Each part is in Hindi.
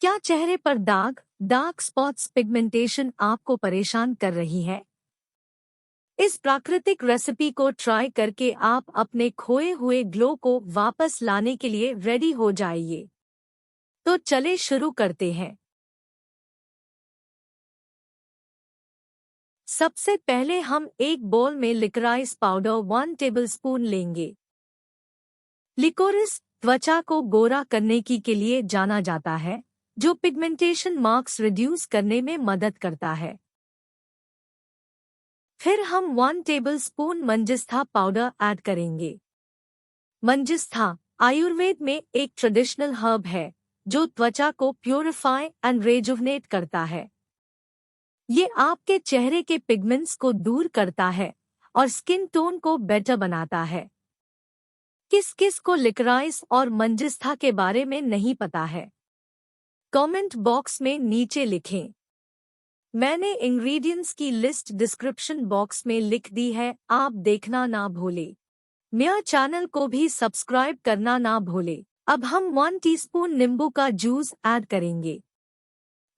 क्या चेहरे पर दाग, डार्क स्पॉट्स, पिगमेंटेशन आपको परेशान कर रही है? इस प्राकृतिक रेसिपी को ट्राई करके आप अपने खोए हुए ग्लो को वापस लाने के लिए रेडी हो जाइए। तो चले शुरू करते हैं। सबसे पहले हम एक बोल में लिकोराइस पाउडर 1 टेबलस्पून लेंगे। लिकोरिस त्वचा को गोरा करने के लिए जाना जाता है, जो पिगमेंटेशन मार्क्स रिड्यूस करने में मदद करता है। फिर हम 1 टेबलस्पून मंजिस्था पाउडर ऐड करेंगे। मंजिस्था आयुर्वेद में एक ट्रेडिशनल हर्ब है जो त्वचा को प्यूरिफाई एंड रेजुवनेट करता है। ये आपके चेहरे के पिगमेंट्स को दूर करता है और स्किन टोन को बेटर बनाता है। किस किस को लिकोराइस और मंजिस्था के बारे में नहीं पता है? कमेंट बॉक्स में नीचे लिखें। मैंने इंग्रेडिएंट्स की लिस्ट डिस्क्रिप्शन बॉक्स में लिख दी है, आप देखना ना भूले। मेरा चैनल को भी सब्सक्राइब करना ना भूले। अब हम 1 टीस्पून नींबू का जूस ऐड करेंगे।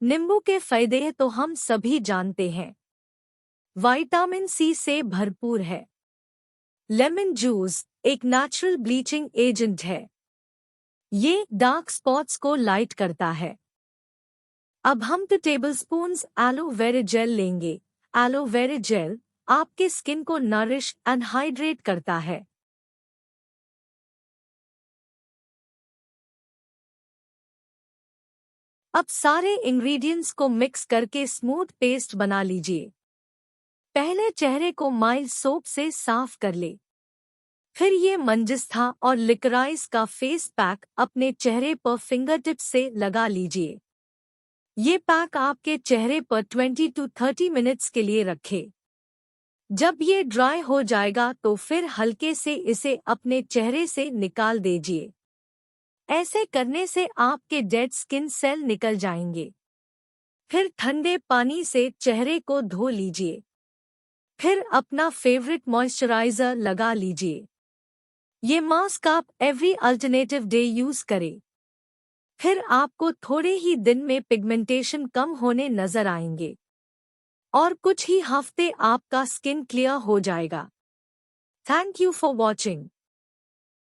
नींबू के फायदे तो हम सभी जानते हैं। विटामिन सी से भरपूर है। लेमन जूस एक नेचुरल ब्लीचिंग एजेंट है। ये डार्क स्पॉट्स को लाइट करता है। अब हम 2 टेबलस्पून्स एलोवेरा जेल लेंगे। एलोवेरा जेल आपके स्किन को नरिश एंड हाइड्रेट करता है। अब सारे इंग्रेडिएंट्स को मिक्स करके स्मूथ पेस्ट बना लीजिए। पहले चेहरे को माइल्ड सोप से साफ कर ले। फिर ये मंजिस्था और लिकोराइस का फेस पैक अपने चेहरे पर फिंगर टिप्स से लगा लीजिए। ये पैक आपके चेहरे पर 20 to 30 मिनट्स के लिए रखें। जब ये ड्राई हो जाएगा तो फिर हल्के से इसे अपने चेहरे से निकाल दीजिए। ऐसे करने से आपके डेड स्किन सेल निकल जाएंगे। फिर ठंडे पानी से चेहरे को धो लीजिए। फिर अपना फेवरेट मॉइस्चराइजर लगा लीजिए। ये मास्क आप एवरी अल्टरनेटिव डे यूज करें। फिर आपको थोड़े ही दिन में पिगमेंटेशन कम होने नजर आएंगे और कुछ ही हफ्ते आपका स्किन क्लियर हो जाएगा। Thank you for watching.